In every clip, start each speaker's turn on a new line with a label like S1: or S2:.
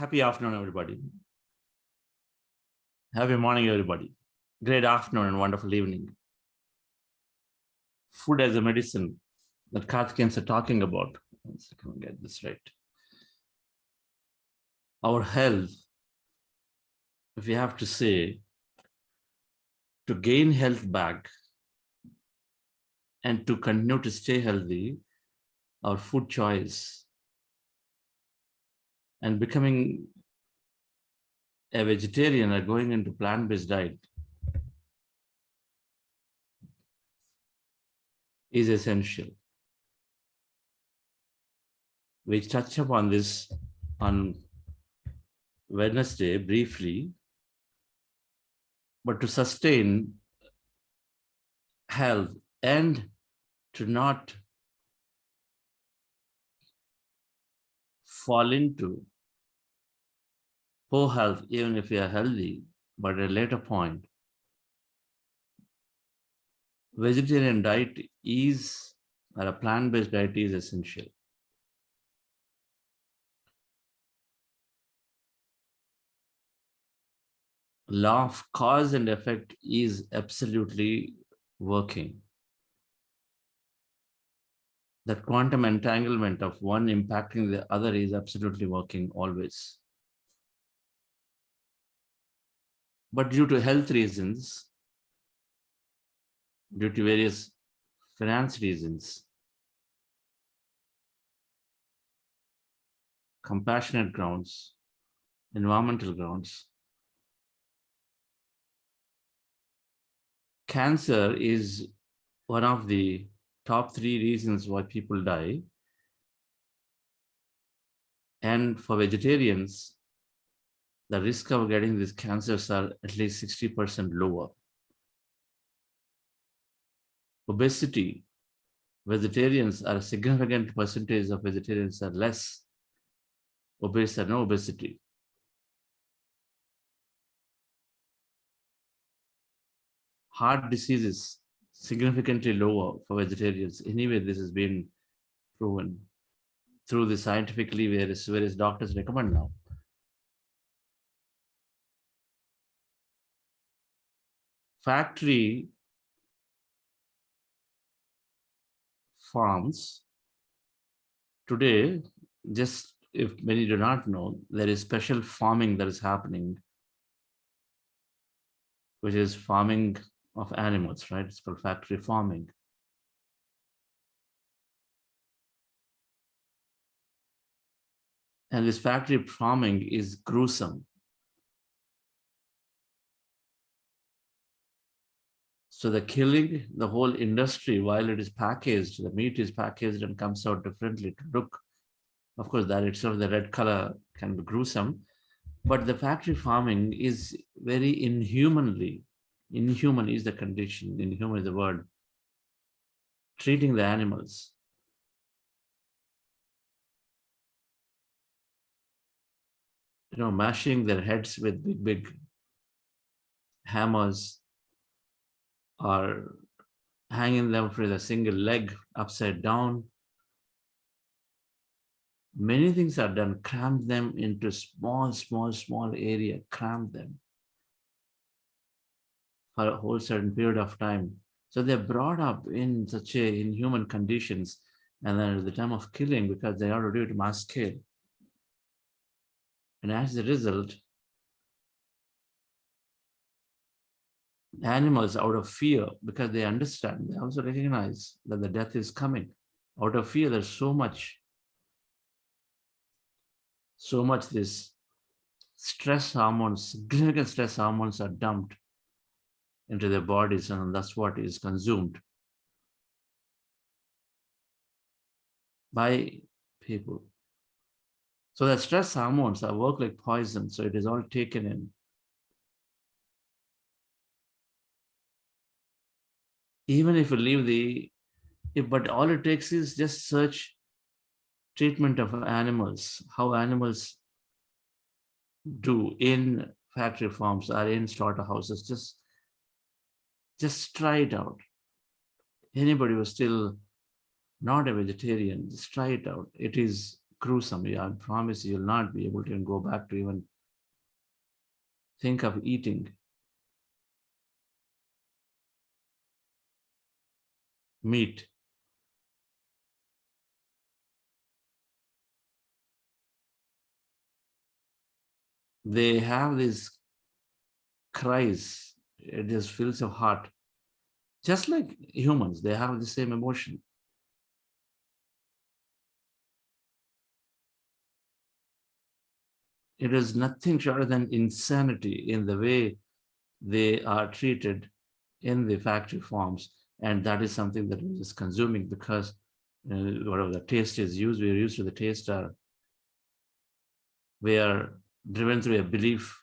S1: Happy afternoon, everybody. Happy morning, everybody. Great afternoon and wonderful evening. Food as a medicine that Karthikens are talking about. Let's get this right. Our health, if we have to say, to gain health back and to continue to stay healthy, our food choice and becoming a vegetarian or going into plant-based diet is essential. We touched upon this on Wednesday briefly, but to sustain health and to not fall into poor health, even if we are healthy, but at a later point, vegetarian diet is, or a plant-based diet is essential. Law of cause and effect is absolutely working. That quantum entanglement of one impacting the other is absolutely working always. But due to health reasons, due to various finance reasons, compassionate grounds, environmental grounds, cancer is one of the top 3 reasons why people die. And for vegetarians, the risk of getting these cancers are at least 60% lower. Obesity, vegetarians are a significant percentage of vegetarians are less obese or no obesity. Heart diseases, significantly lower for vegetarians. Anyway, this has been proven through the scientifically various doctors recommend now. Factory farms today, just if many do not know, there is special farming that is happening, which is farming of animals, right? It's called factory farming. And this factory farming is gruesome. So the killing, the whole industry, while it is packaged, the meat is packaged and comes out differently to look. Of course, that itself, the red color can be gruesome, but the factory farming is very inhuman is the condition, inhuman is the word, treating the animals. Mashing their heads with big hammers or hanging them with a single leg upside down. Many things are done, cram them into small area, cram them for a whole certain period of time. So they're brought up in such inhuman conditions, and then at the time of killing, because they are to do it mass scale. And as a result, animals out of fear, because they understand, they also recognize that the death is coming. Out of fear, there's so much this stress hormones, significant stress hormones are dumped into their bodies, and that's what is consumed by people. So the stress hormones work like poison, so it is all taken in. Even if you leave but all it takes is just search treatment of animals, how animals do in factory farms or in slaughterhouses. Just try it out. Anybody who's still not a vegetarian, just try it out. It is gruesome. Yeah, I promise you'll not be able to even go back to even think of eating meat. They have these cries. It just fills your heart. Just like humans, they have the same emotion. It is nothing shorter than insanity in the way they are treated in the factory farms. And that is something that we're just consuming because whatever the taste is used, we're used to the taste. We are driven through a belief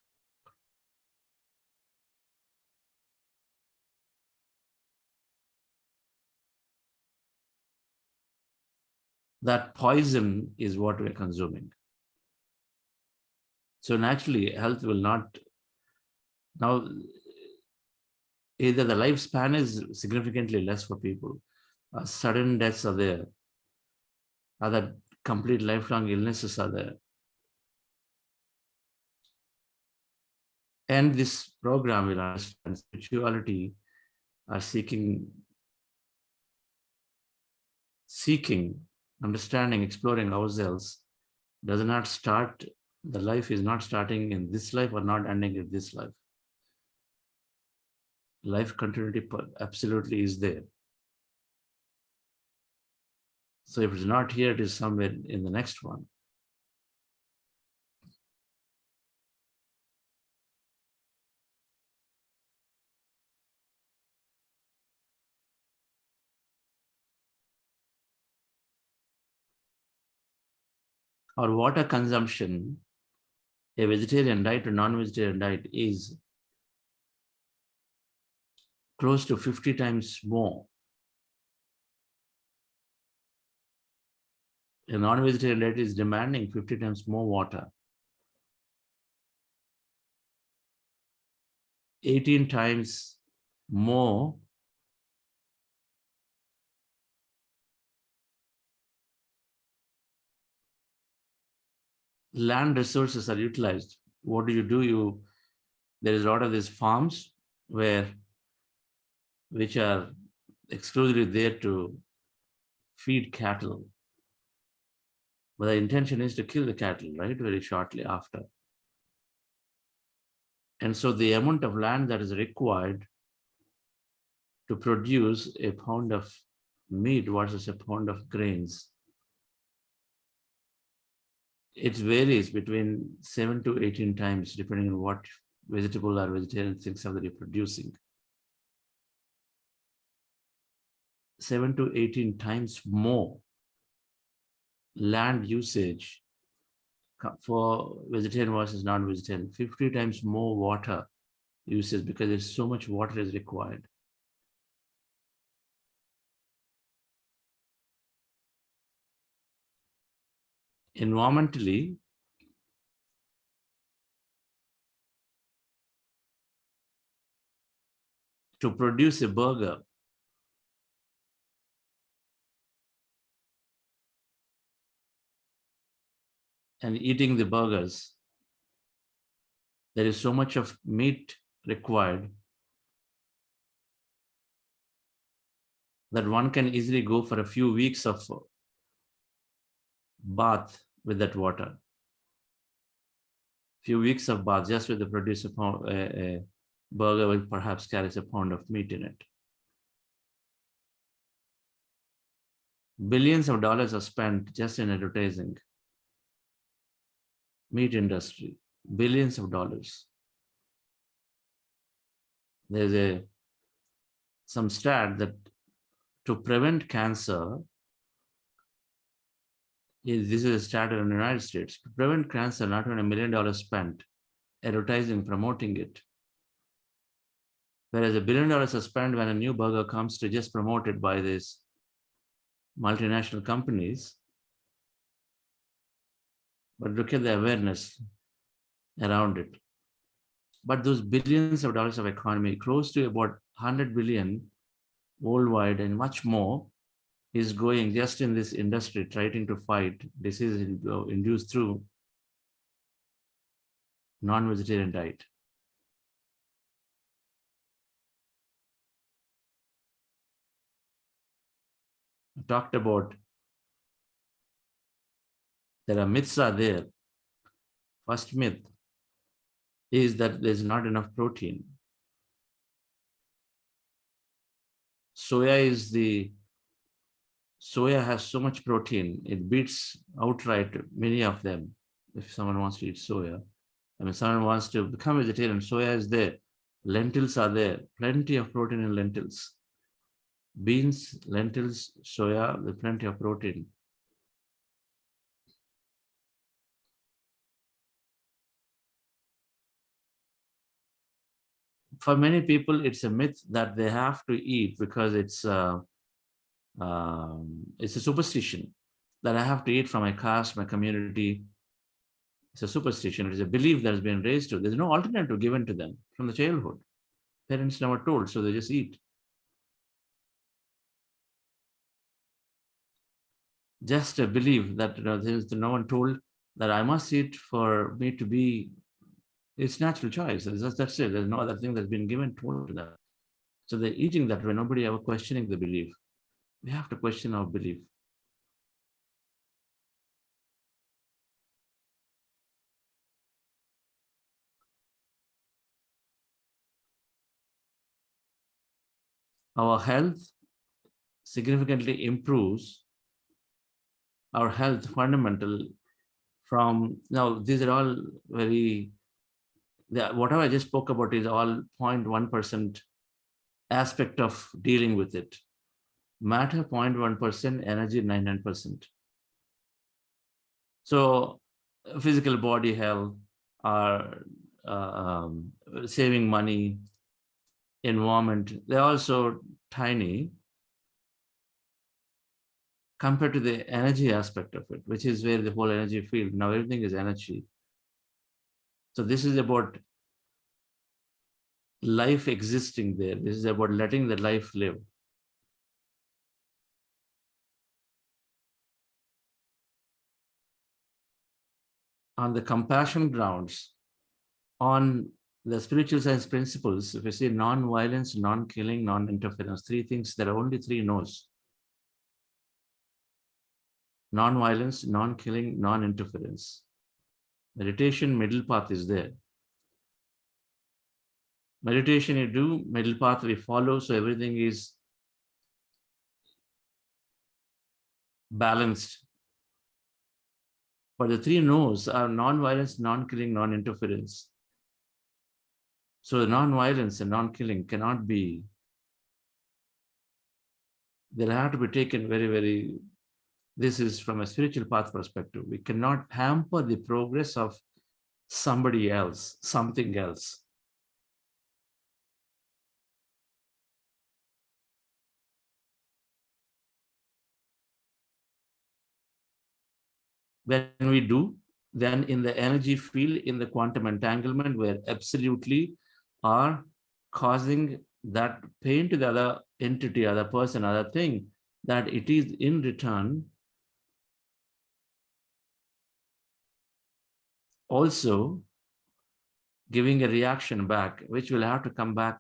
S1: that poison is what we're consuming. So naturally, health will not. Now, either the lifespan is significantly less for people, sudden deaths are there, other complete lifelong illnesses are there. And this program will understand spirituality are seeking, understanding, exploring ourselves does not start, the life is not starting in this life or not ending in this life. Life continuity absolutely is there. So if it's not here, it is somewhere in the next one. Our water consumption, a vegetarian diet or non-vegetarian diet, is close to 50 times more. A non-vegetarian diet is demanding 50 times more water, 18 times more land resources are utilized. What do? There is a lot of these farms which are exclusively there to feed cattle. But the intention is to kill the cattle, right? Very shortly after. And so the amount of land that is required to produce a pound of meat versus a pound of grains, it varies between 7 to 18 times, depending on what vegetable or vegetarian things are that you're producing. 7 to 18 times more land usage for vegetarian versus non-vegetarian, 50 times more water usage because there's so much water is required. Environmentally, to produce a burger, and eating the burgers, there is so much of meat required that one can easily go for a few weeks of bath with that water. Few weeks of bath just with the produce a burger will perhaps carries a pound of meat in it. Billions of dollars are spent just in advertising. Meat industry, billions of dollars. There's some stat that to prevent cancer, this is a stat in the United States, to prevent cancer, not even $1 million spent advertising, promoting it. Whereas $1 billion are spent when a new burger comes to just promote it by these multinational companies. But look at the awareness around it. But those billions of dollars of economy, close to about 100 billion worldwide and much more, is going just in this industry trying to fight disease induced through non-vegetarian diet. I talked about there are myths are there. First myth is that there's not enough protein. Soya has so much protein, it beats outright many of them. If someone wants to eat soya, I mean, someone wants to become vegetarian, soya is there. Lentils are there, plenty of protein in lentils. Beans, lentils, soya, with plenty of protein. For many people, it's a myth that they have to eat because it's a superstition that I have to eat from my caste, my community. It's a superstition. It is a belief that has been raised to. There's no alternative given to them from the childhood. Parents never told, so they just eat. Just a belief that there's no one told that I must eat for me to be. It's natural choice. That's it. There's no other thing that's been given told to them. So they're eating that way. Nobody ever questioning the belief. We have to question our belief. Our health significantly improves. Our health fundamental from now. These are all very. Whatever I just spoke about is all 0.1% aspect of dealing with it. Matter 0.1%, energy 99%. So physical body health, are saving money, environment, they're also tiny compared to the energy aspect of it, which is where the whole energy field, now everything is energy. So this is about life existing there. This is about letting the life live. On the compassion grounds, on the spiritual science principles, if you see non-violence, non-killing, non-interference, three things, there are only three no's. Non-violence, non-killing, non-interference. Meditation, middle path is there. Meditation you do, middle path we follow, so everything is balanced. But the three no's are non-violence, non-killing, non-interference. So non-violence and non-killing cannot be, they'll have to be taken very, very, this is from a spiritual path perspective. We cannot hamper the progress of somebody else, something else. When we do, then in the energy field, in the quantum entanglement, where absolutely are causing that pain to the other entity, other person, other thing, that it is in return also giving a reaction back, which will have to come back.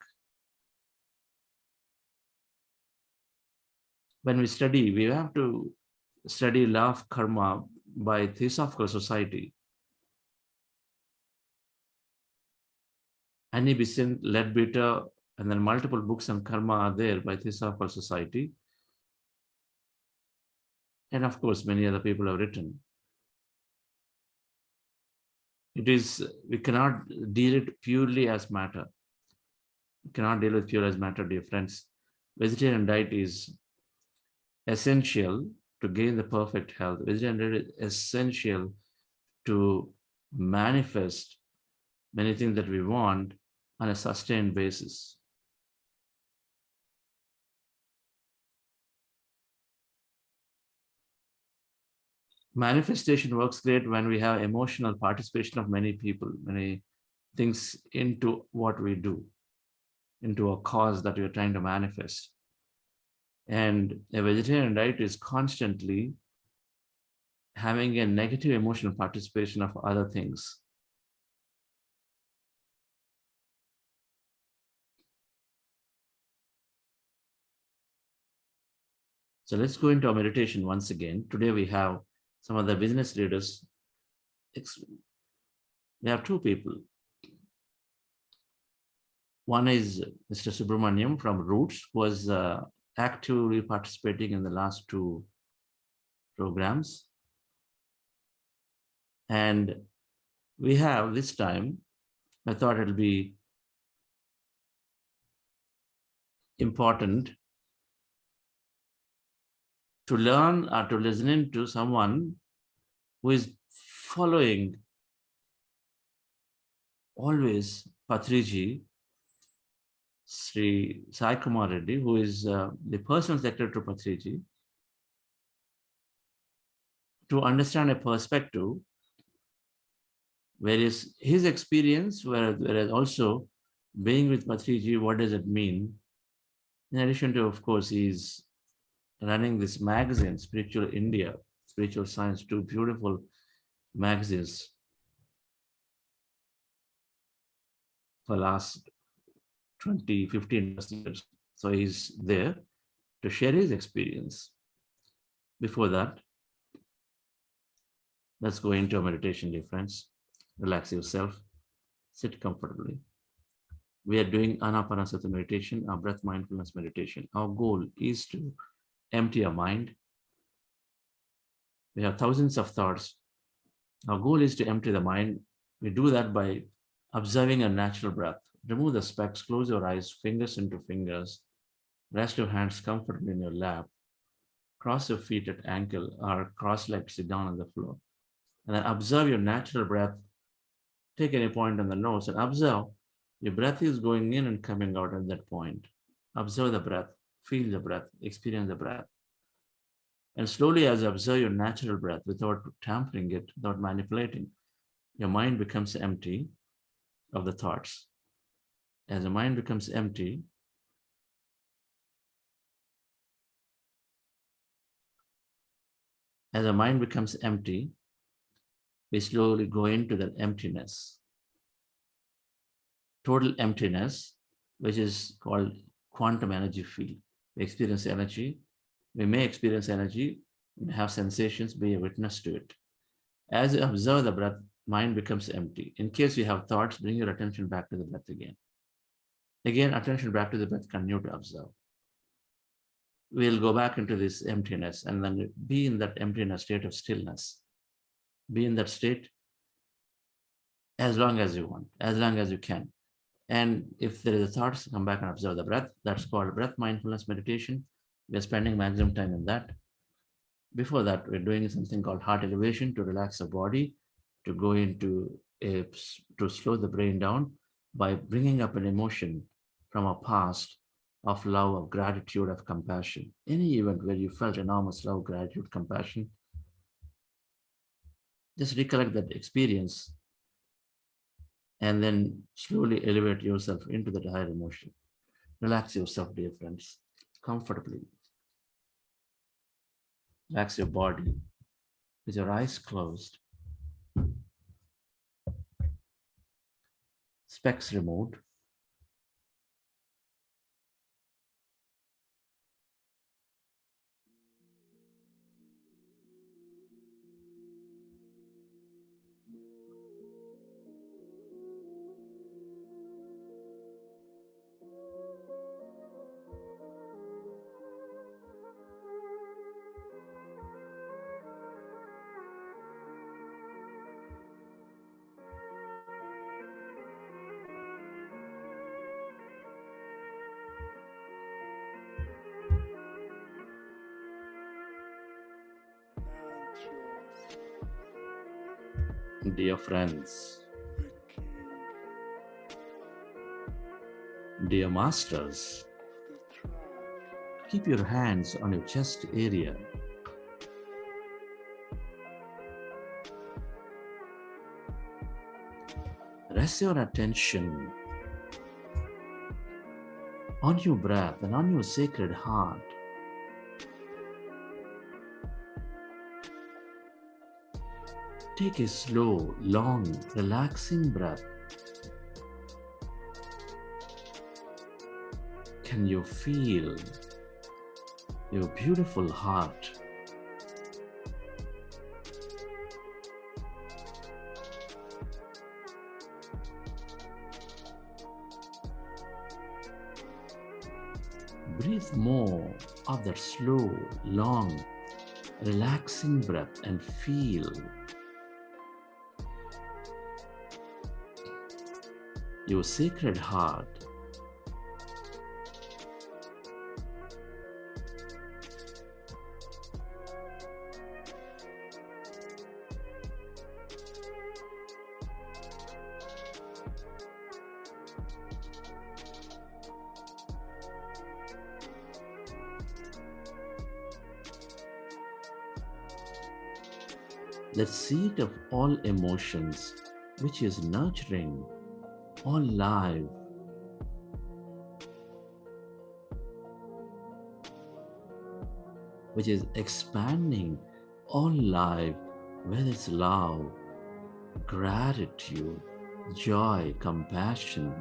S1: When we study, we have to study law of karma by Theosophical Society. Annie Besant, Leadbeater, and then multiple books on karma are there by Theosophical Society. And of course, many other people have written. It is, we cannot deal it purely as matter. We cannot deal with pure as matter, dear friends. Vegetarian diet is essential to gain the perfect health. Vegetarian diet is essential to manifest many things that we want on a sustained basis. Manifestation works great when we have emotional participation of many people, many things into what we do, into a cause that we are trying to manifest. And a vegetarian diet is constantly having a negative emotional participation of other things. So let's go into our meditation once again. Today we have some of the business leaders. We have two people. One is Mr. Subramaniam from Roots, who was actively participating in the last two programs. And we have this time, I thought it'll be important to learn or to listen in to someone who is following always Patriji, Sri Sai Kumar Reddy, who is the personal secretary to Patriji, to understand a perspective where is his experience, whereas also being with Patriji, what does it mean? In addition to, of course, he's running this magazine, Spiritual India, Spiritual Science, two beautiful magazines for last 20, 15 years. So he's there to share his experience. Before that, let's go into a meditation, dear friends. Relax yourself, sit comfortably. We are doing Anapanasati meditation, our breath mindfulness meditation. Our goal is to empty our mind. We have thousands of thoughts. Our goal is to empty the mind. We do that by observing a natural breath. Remove the specs, close your eyes, fingers into fingers. Rest your hands comfortably in your lap. Cross your feet at ankle or cross-legged, sit down on the floor. And then observe your natural breath. Take any point on the nose and observe your breath is going in and coming out at that point. Observe the breath, feel the breath, experience the breath. And slowly, as you observe your natural breath without tampering it, without manipulating, your mind becomes empty of the thoughts. As the mind becomes empty, we slowly go into that emptiness. Total emptiness, which is called quantum energy field. We experience energy. We may experience energy, we may have sensations, be a witness to it. As you observe the breath, mind becomes empty. In case you have thoughts, bring your attention back to the breath again. Again, attention back to the breath, continue to observe. We'll go back into this emptiness and then be in that emptiness state of stillness. Be in that state as long as you want, as long as you can. And if there is a thought, come back and observe the breath. That's called breath mindfulness meditation. We're spending maximum time in that. Before that, we're doing something called heart elevation to relax the body, to go into to slow the brain down by bringing up an emotion from a past of love, of gratitude, of compassion. Any event where you felt enormous love, gratitude, compassion, just recollect that experience and then slowly elevate yourself into that higher emotion. Relax yourself, dear friends, comfortably. Relax your body with your eyes closed. Specs removed. Dear friends, dear masters, keep your hands on your chest area. Rest your attention on your breath and on your sacred heart. Take a slow, long, relaxing breath. Can you feel your beautiful heart? Breathe more of that slow, long, relaxing breath and feel your sacred heart. The seat of all emotions, which is nurturing all life, which is expanding all life, whether it's love, gratitude, joy, compassion.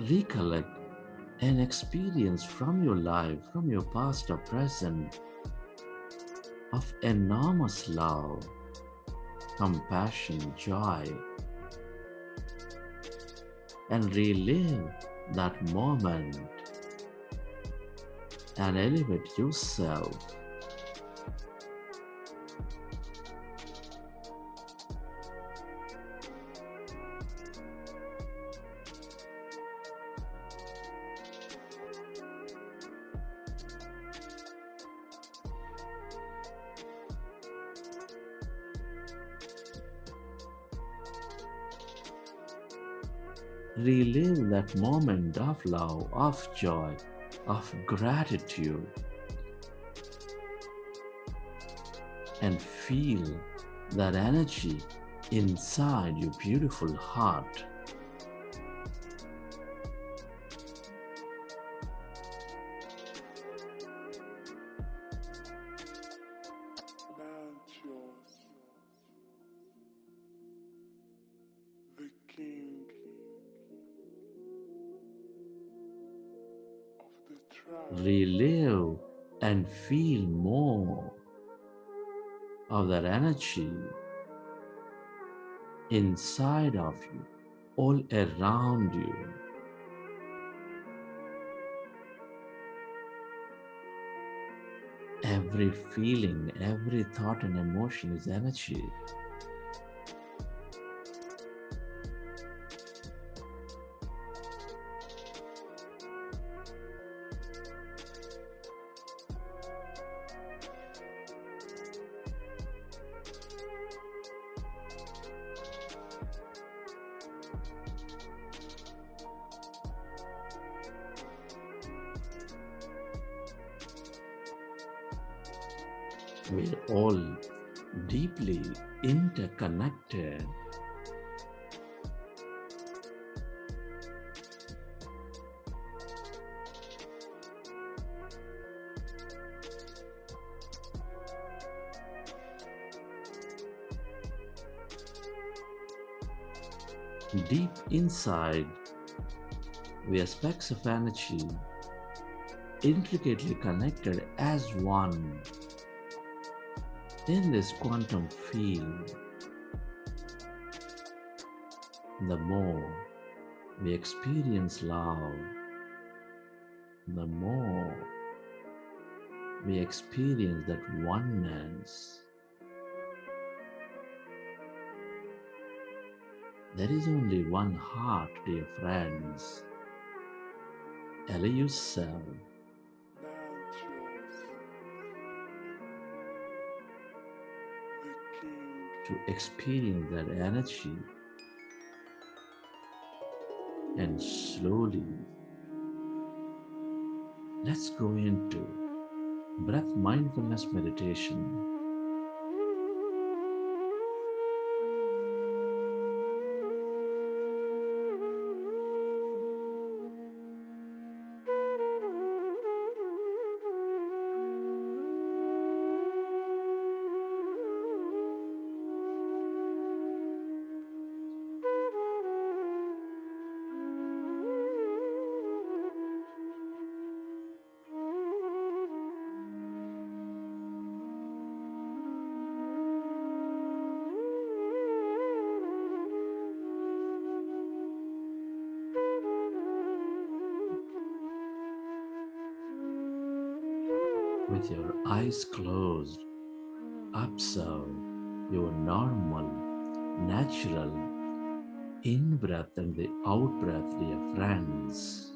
S1: Recollect an experience from your life, from your past or present, of enormous love, compassion, joy, and relive that moment and elevate yourself. Relive that moment of love, of joy, of gratitude, and feel that energy inside your beautiful heart.
S2: The king of the tribe.
S1: Relive and feel more of that energy inside of you, all around you. Every feeling, every thought and emotion is energy. We're all deeply interconnected. Deep inside, we are specks of energy, intricately connected as one in this quantum field. The more we experience love, the more we experience that oneness. There is only one heart, dear friends. Allow yourself to experience that energy and slowly let's go into breath mindfulness meditation. With your eyes closed, observe your normal, natural in breath and the out breath, dear friends.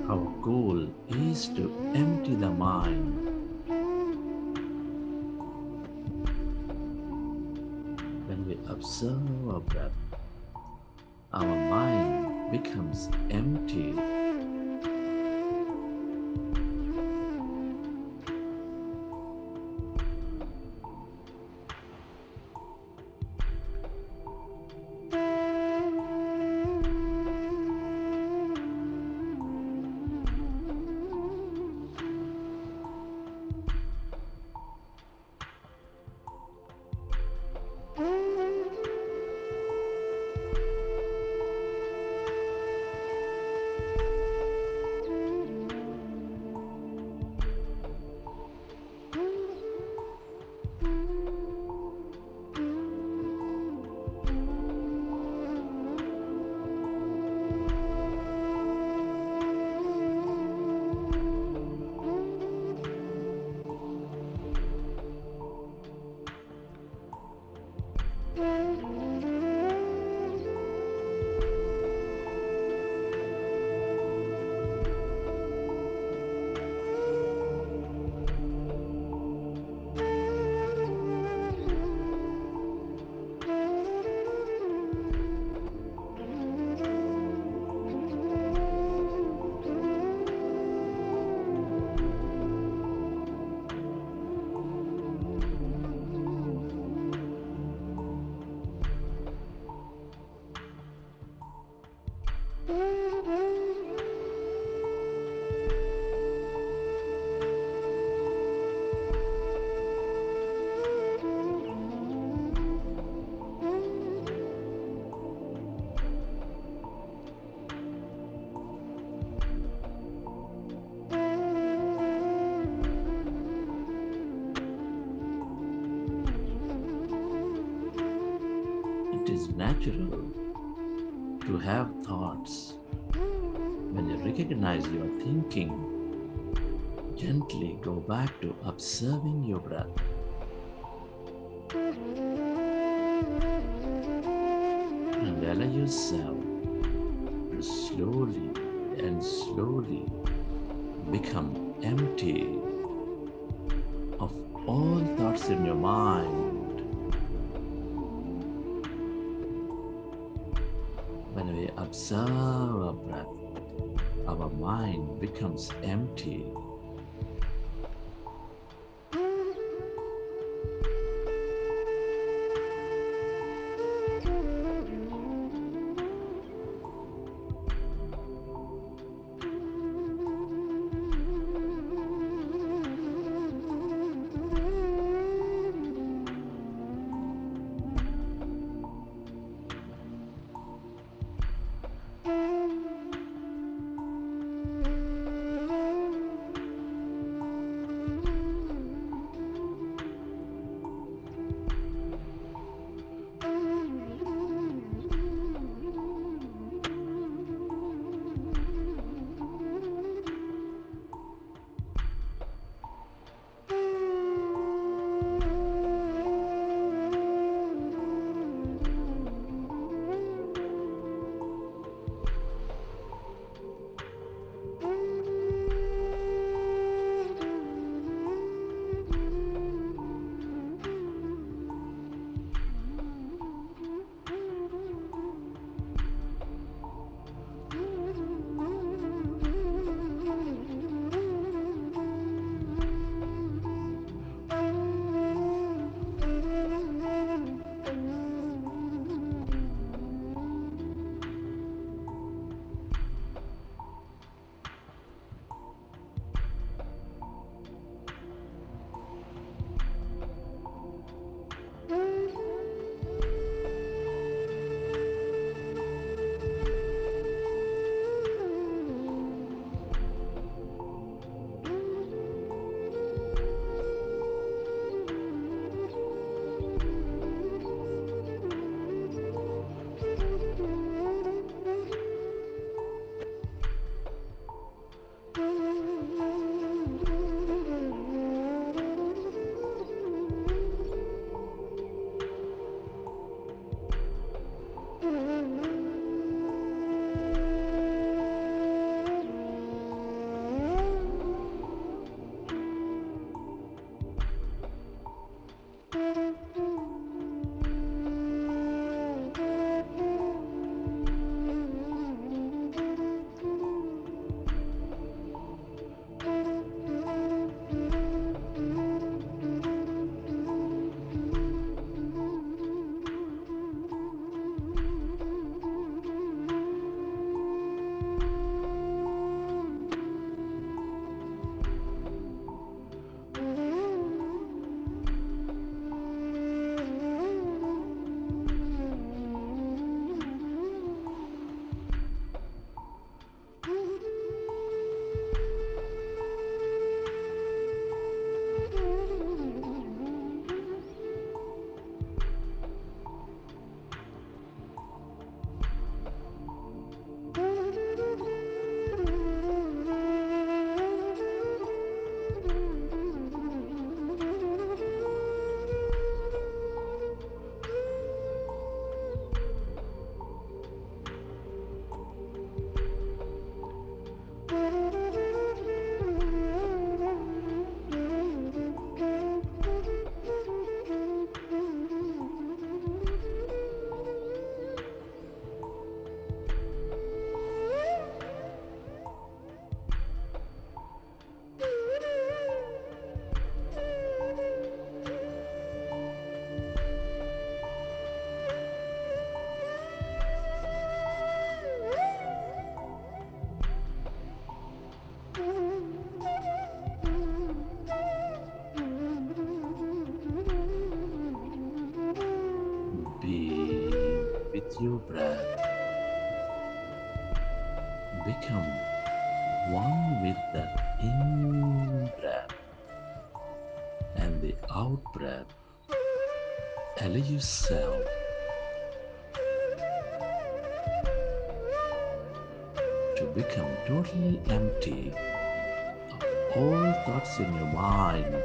S1: Our goal is to empty the mind. When we observe our breath, our mind becomes empty. It is natural to have thoughts. When you recognize your thinking, gently go back to observing your breath. And allow yourself to slowly and slowly become empty of all thoughts in your mind. When we observe our breath, our mind becomes empty. Become one with that in breath and the out breath. Allow yourself to become totally empty of all thoughts in your mind.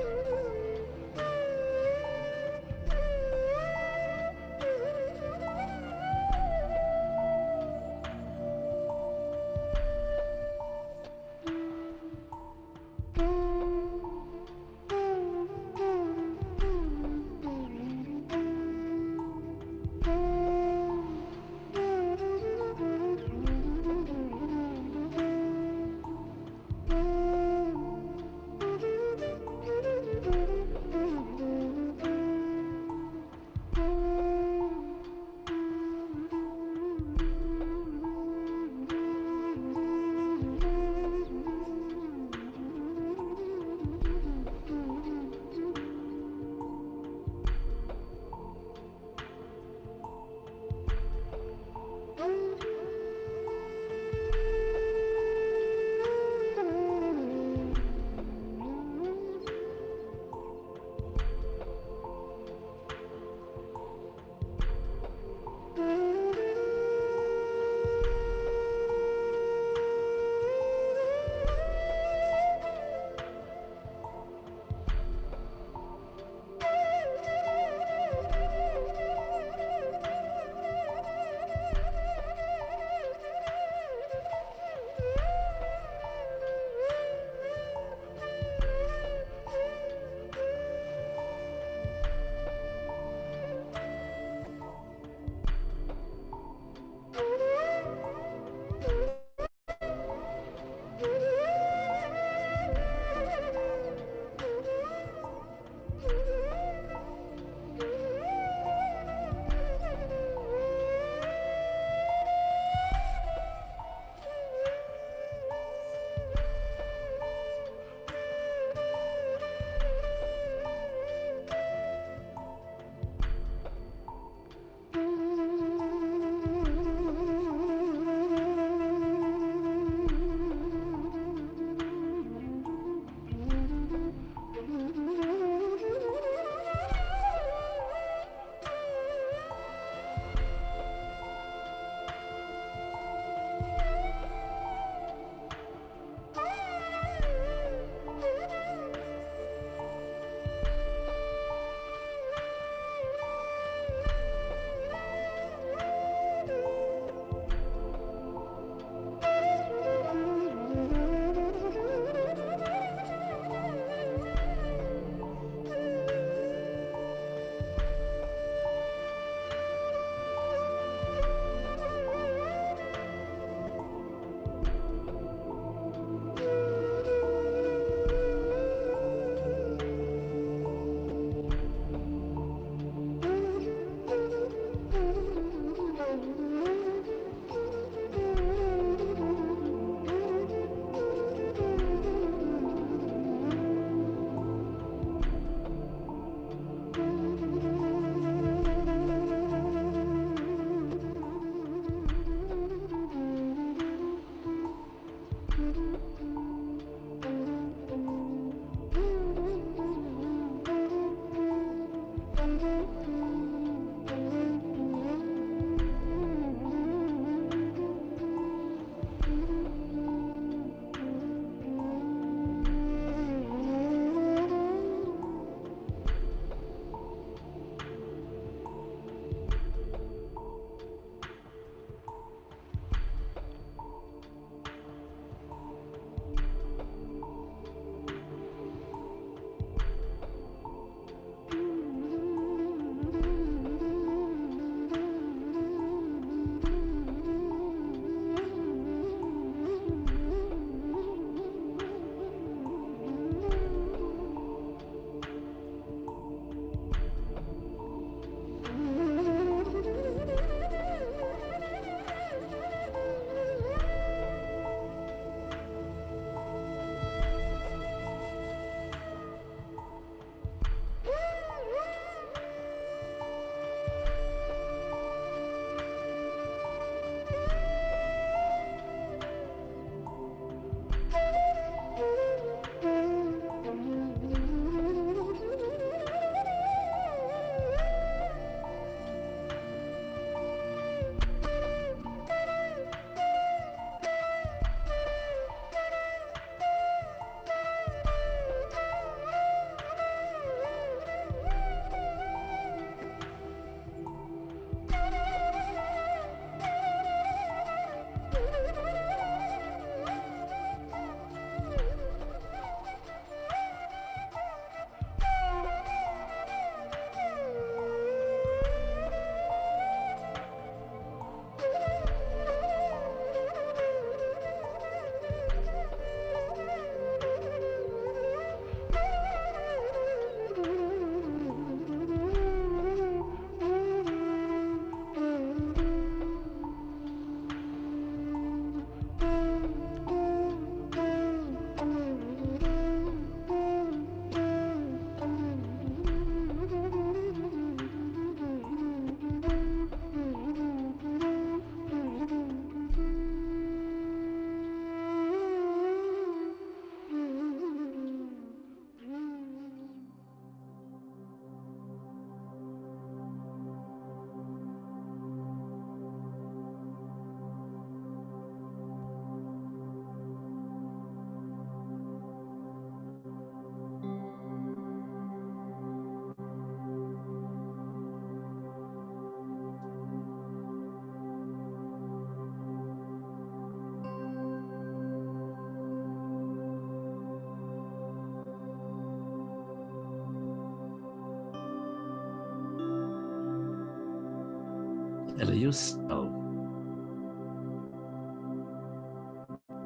S1: allow yourself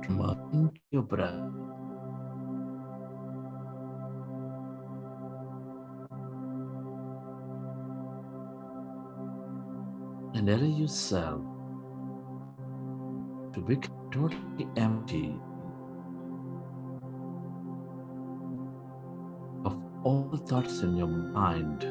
S1: to merge into your breath. And allow yourself to become totally empty of all thoughts in your mind.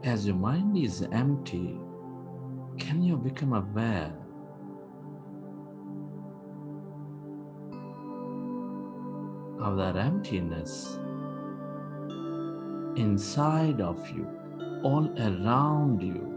S1: As your mind is empty, can you become aware of that emptiness inside of you, all around you?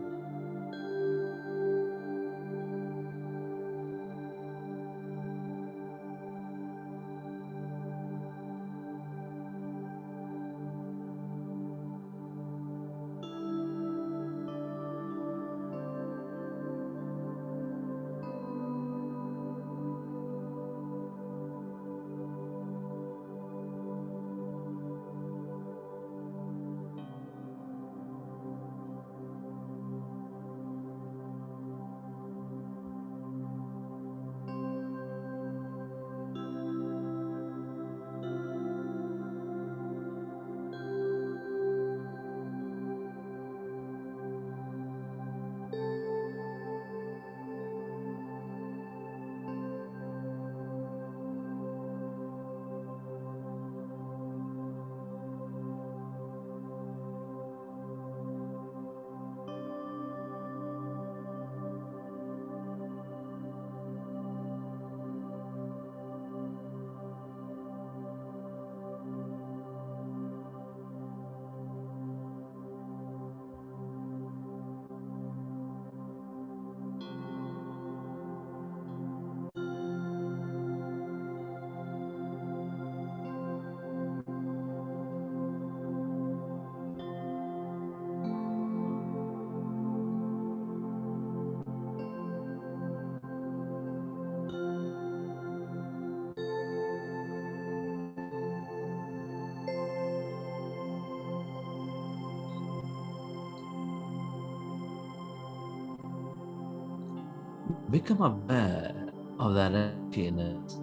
S1: Become aware of that emptiness,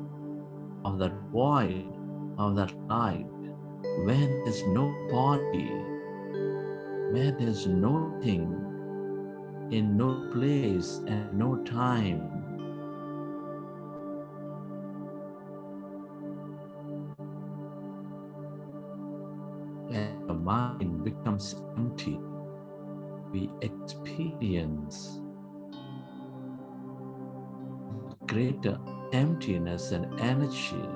S1: of that void, of that light, where there's no body, where there's nothing, in no place and no time. And the mind becomes empty. We experience greater emptiness and energy.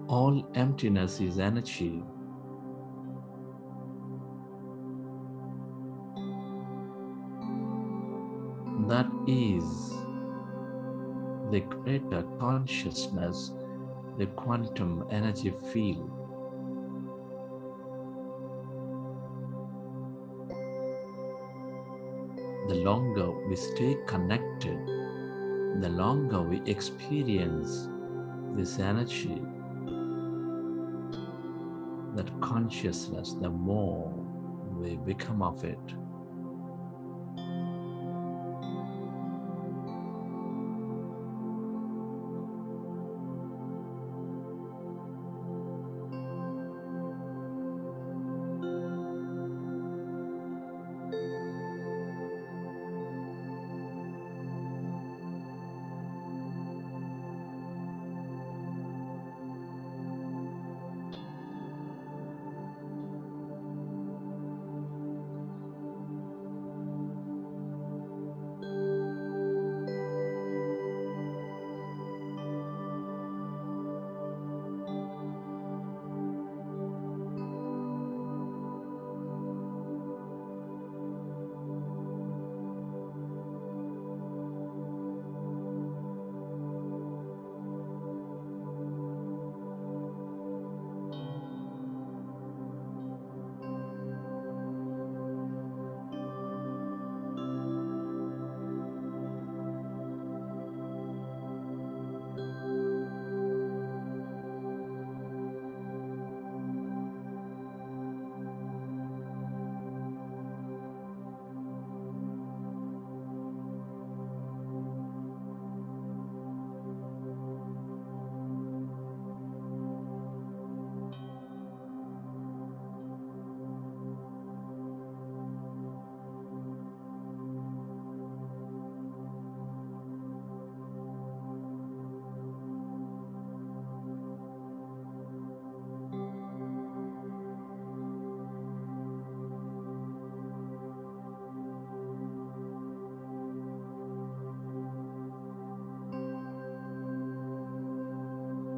S1: All emptiness is energy. is the greater consciousness, the quantum energy field. The longer we stay connected, the longer we experience this energy, that consciousness, the more we become of it.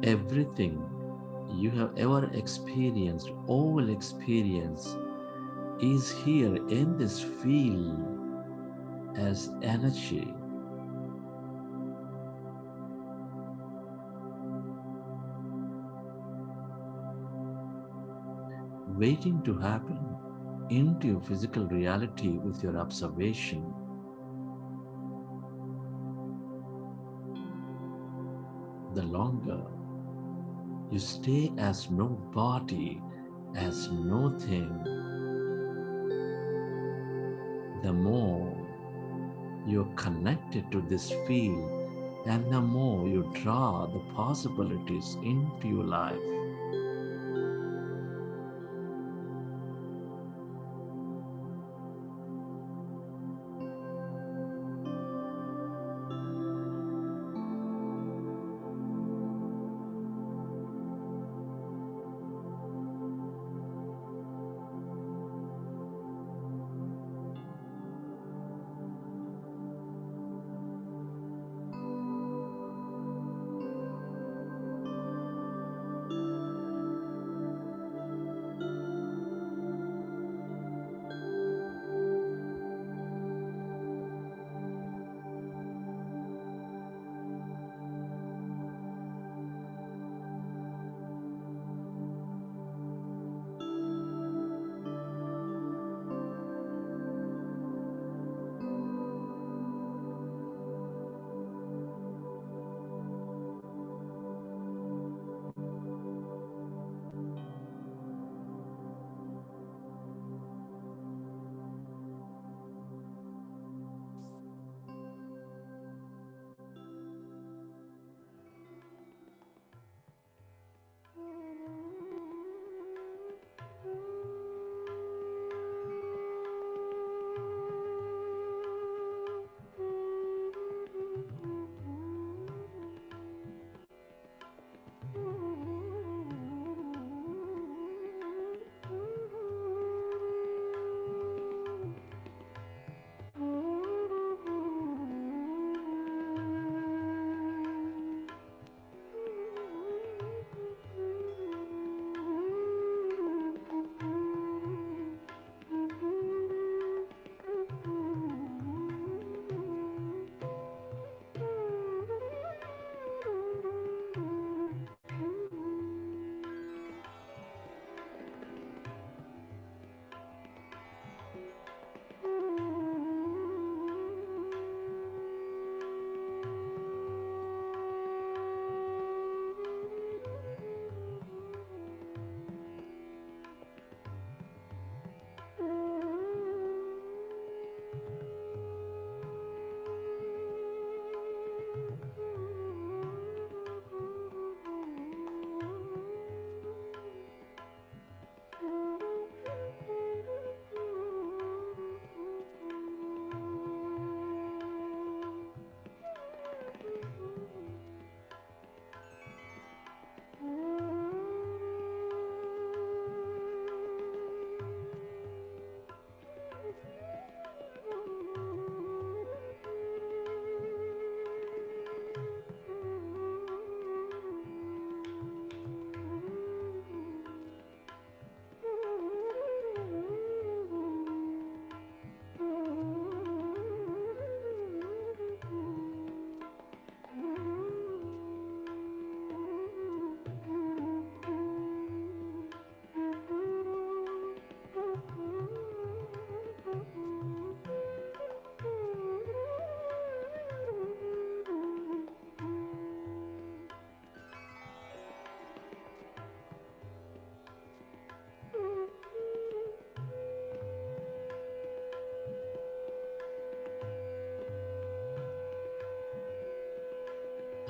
S1: Everything you have ever experienced, all experience, is here in this field as energy. Waiting to happen into your physical reality with your observation. The longer you stay as no body, as no thing, the more you're connected to this field and the more you draw the possibilities into your life.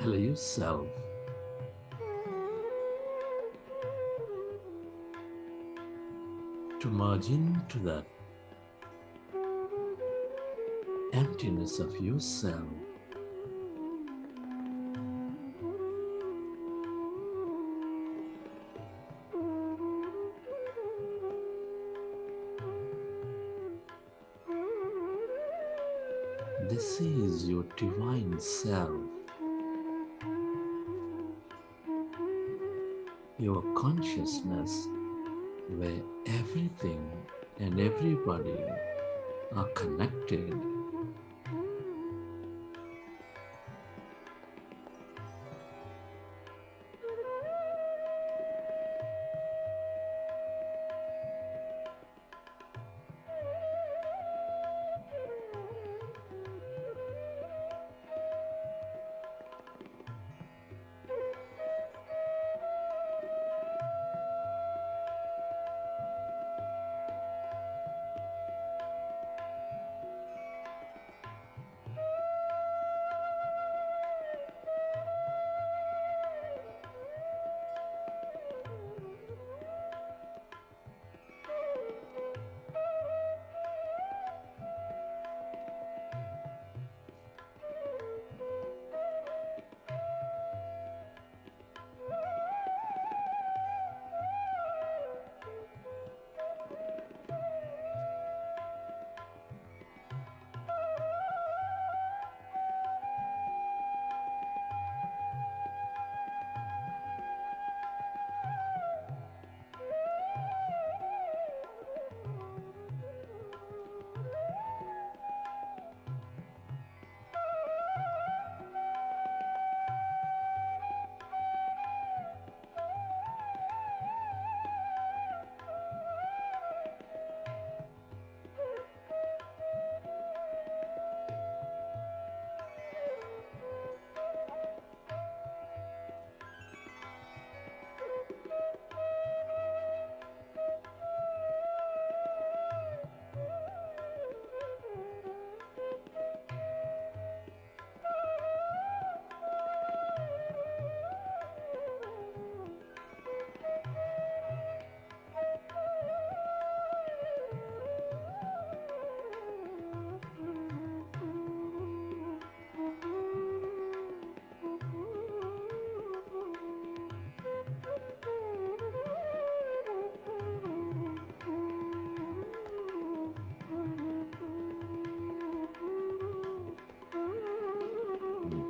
S1: Allow yourself to merge into that emptiness of yourself. This is your divine self, your consciousness, where everything and everybody are connected.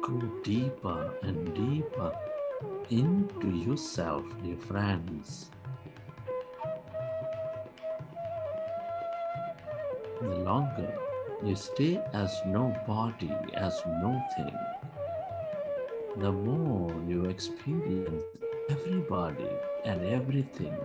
S1: Go deeper and deeper into yourself, dear friends. The longer you stay as no body, as no thing, the more you experience everybody and everything.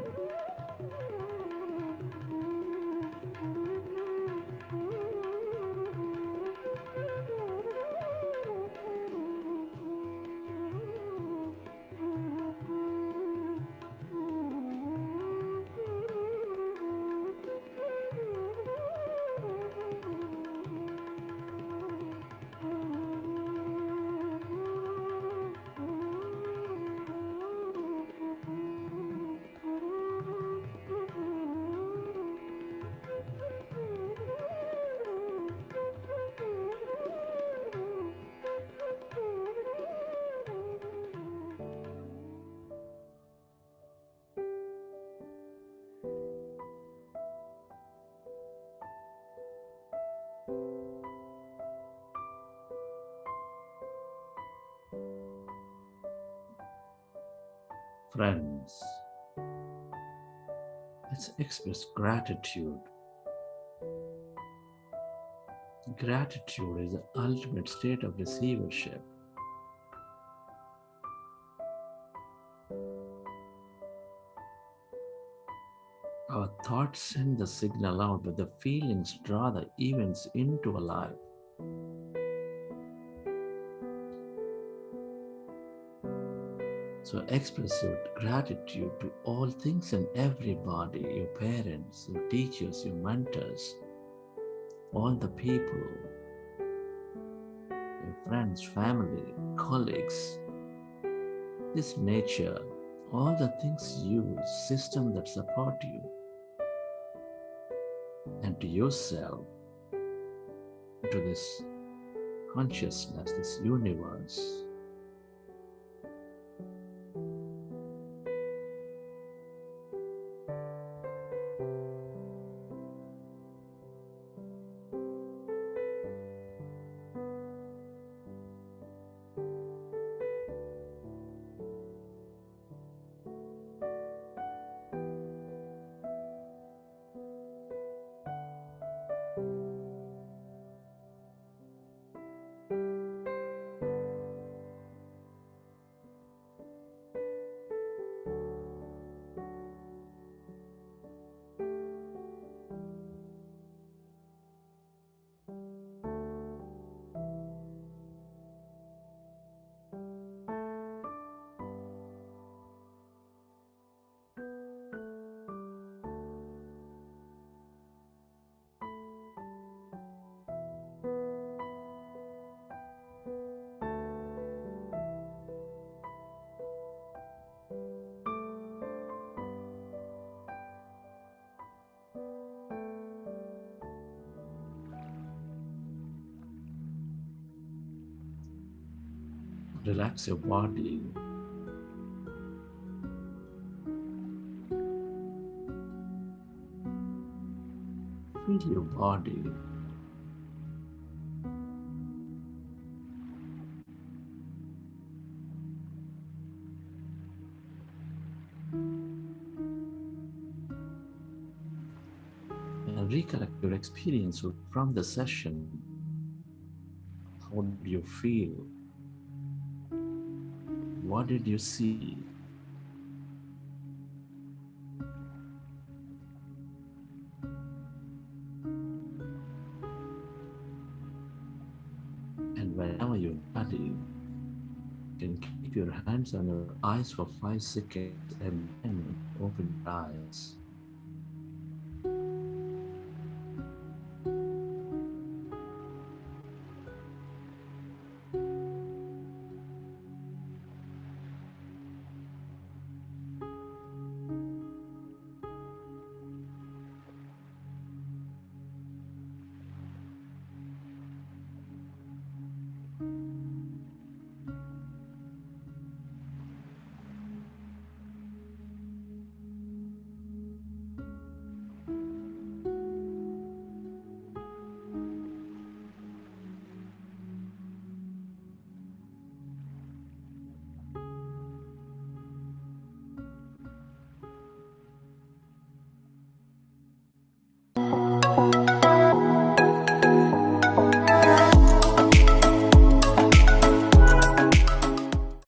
S1: Friends, let's express gratitude. Gratitude is the ultimate state of receivership. Our thoughts send the signal out, but the feelings draw the events into our life. So express your gratitude to all things and everybody, your parents, your teachers, your mentors, all the people, your friends, family, colleagues, this nature, all the things you, system that support you, and to yourself, to this consciousness, this universe. Relax your body. Feel your body. And recollect your experience from the session. How did you feel? What did you see? And whenever you're ready, you can keep your hands on your eyes for 5 seconds and then open your eyes.